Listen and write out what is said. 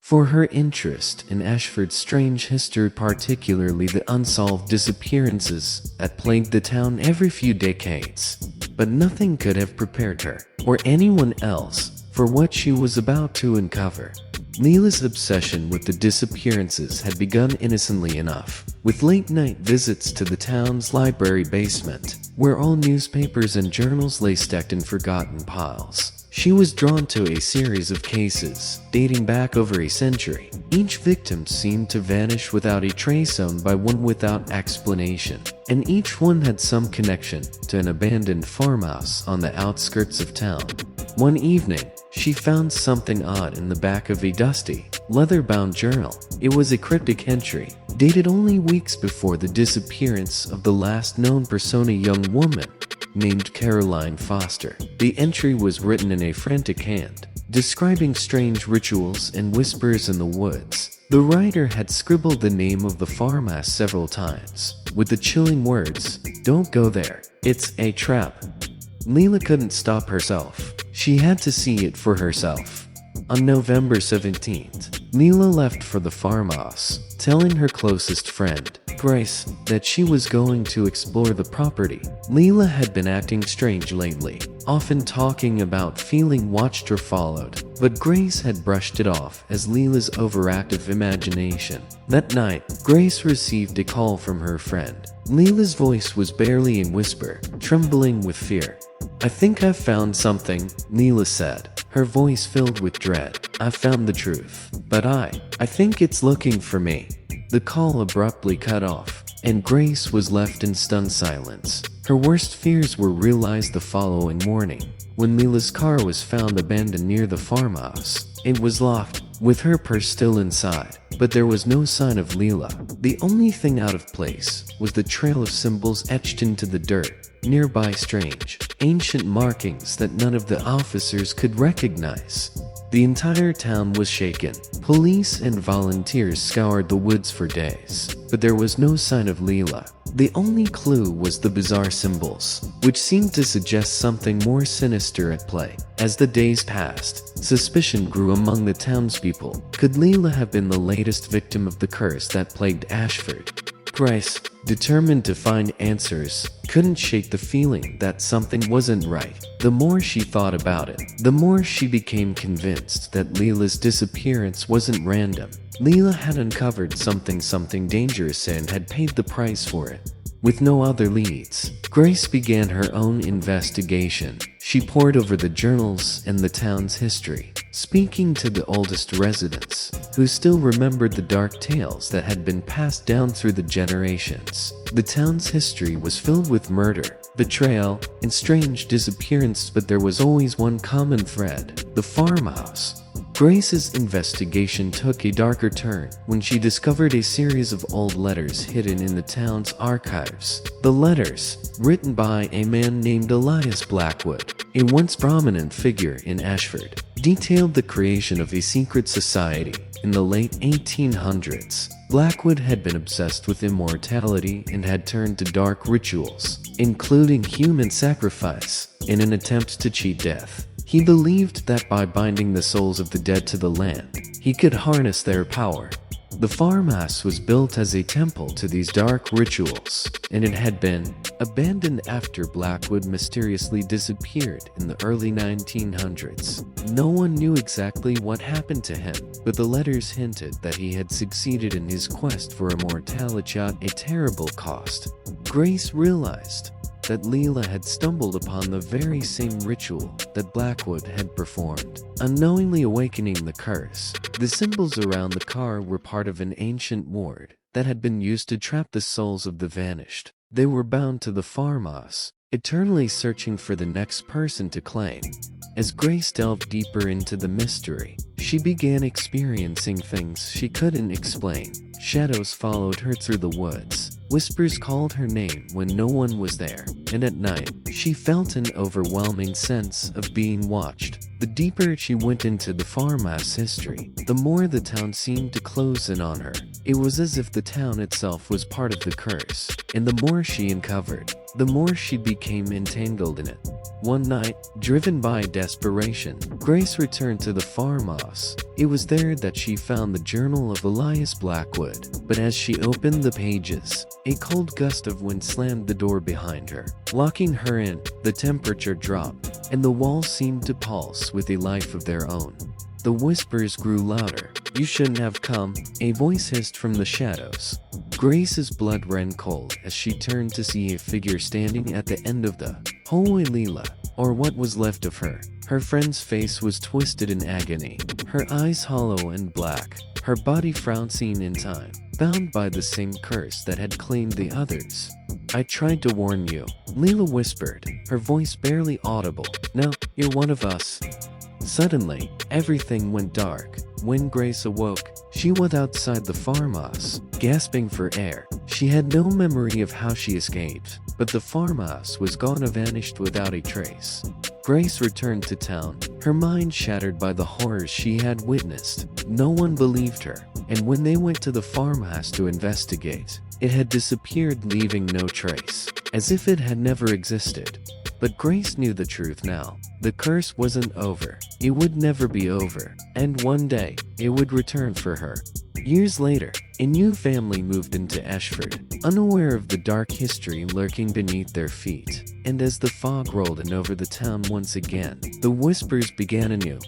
For her interest in Ashford's strange history, particularly the unsolved disappearances that plagued the town every few decades. But nothing could have prepared her, or anyone else, for what she was about to uncover. Leela's obsession with the disappearances had begun innocently enough, with late-night visits to the town's library basement, where all newspapers and journals lay stacked in forgotten piles. She was drawn to a series of cases, dating back over a century. Each victim seemed to vanish without a trace, owned by one without explanation, and each one had some connection to an abandoned farmhouse on the outskirts of town. One evening, she found something odd in the back of a dusty, leather-bound journal. It was a cryptic entry, dated only weeks before the disappearance of the last known person, a young woman named Caroline Foster. The entry was written in a frantic hand, describing strange rituals and whispers in the woods. The writer had scribbled the name of the farmhouse several times, with the chilling words, "Don't go there. It's a trap." Leela couldn't stop herself. She had to see it for herself. On November 17th, Leela left for the farmhouse, telling her closest friend, Grace, that she was going to explore the property. Leela had been acting strange lately, often talking about feeling watched or followed, but Grace had brushed it off as Leela's overactive imagination. That night, Grace received a call from her friend. Leela's voice was barely a whisper, trembling with fear. "I think I've found something," Leela said, her voice filled with dread. "I've found the truth, but I think it's looking for me." The call abruptly cut off, and Grace was left in stunned silence. Her worst fears were realized the following morning, when Leela's car was found abandoned near the farmhouse. It was locked, with her purse still inside, but there was no sign of Leela. The only thing out of place was the trail of symbols etched into the dirt nearby, strange, ancient markings that none of the officers could recognize. The entire town was shaken. Police and volunteers scoured the woods for days, but there was no sign of Leela. The only clue was the bizarre symbols, which seemed to suggest something more sinister at play. As the days passed, suspicion grew among the townspeople. Could Leela have been the latest victim of the curse that plagued Ashford? Grace, determined to find answers, couldn't shake the feeling that something wasn't right. The more she thought about it, the more she became convinced that Leela's disappearance wasn't random. Leela had uncovered something dangerous and had paid the price for it. With no other leads, Grace began her own investigation. She pored over the journals and the town's history, speaking to the oldest residents, who still remembered the dark tales that had been passed down through the generations. The town's history was filled with murder, betrayal, and strange disappearances, but there was always one common thread: the farmhouse. Grace's investigation took a darker turn when she discovered a series of old letters hidden in the town's archives. The letters, written by a man named Elias Blackwood, a once prominent figure in Ashford, detailed the creation of a secret society in the late 1800s. Blackwood had been obsessed with immortality and had turned to dark rituals, including human sacrifice, in an attempt to cheat death. He believed that by binding the souls of the dead to the land, he could harness their power. The farmhouse was built as a temple to these dark rituals, and it had been abandoned after Blackwood mysteriously disappeared in the early 1900s. No one knew exactly what happened to him, but the letters hinted that he had succeeded in his quest for immortality at a terrible cost. Grace realized that Leela had stumbled upon the very same ritual that Blackwood had performed, unknowingly awakening the curse. The symbols around the car were part of an ancient ward that had been used to trap the souls of the vanished. They were bound to the farmhouse, eternally searching for the next person to claim. As Grace delved deeper into the mystery, she began experiencing things she couldn't explain. Shadows followed her through the woods, Whispers called her name when no one was there, and at night, she felt an overwhelming sense of being watched. The deeper she went into the farmhouse history, the more the town seemed to close in on her. It was as if the town itself was part of the curse, and the more she uncovered, the more she became entangled in it. One night, driven by desperation, Grace returned to the farmhouse. It was there that she found the journal of Elias Blackwood, but as she opened the pages, a cold gust of wind slammed the door behind her, locking her in. The temperature dropped, and the walls seemed to pulse with a life of their own. The whispers grew louder. "You shouldn't have come," a voice hissed from the shadows. Grace's blood ran cold as she turned to see a figure standing at the end of the hallway. Leela, or what was left of her. Her friend's face was twisted in agony, her eyes hollow and black, her body frozen in time, bound by the same curse that had claimed the others. "I tried to warn you," Leela whispered, her voice barely audible. "No, you're one of us." Suddenly, everything went dark. When Grace awoke, she was outside the farmhouse, gasping for air. She had no memory of how she escaped, but the farmhouse was gone and vanished without a trace. Grace returned to town, her mind shattered by the horrors she had witnessed. No one believed her, and when they went to the farmhouse to investigate, it had disappeared, leaving no trace, as if it had never existed. But Grace knew the truth now. The curse wasn't over. It would never be over. And one day, it would return for her. Years later, a new family moved into Ashford, unaware of the dark history lurking beneath their feet. And as the fog rolled in over the town once again, the whispers began anew.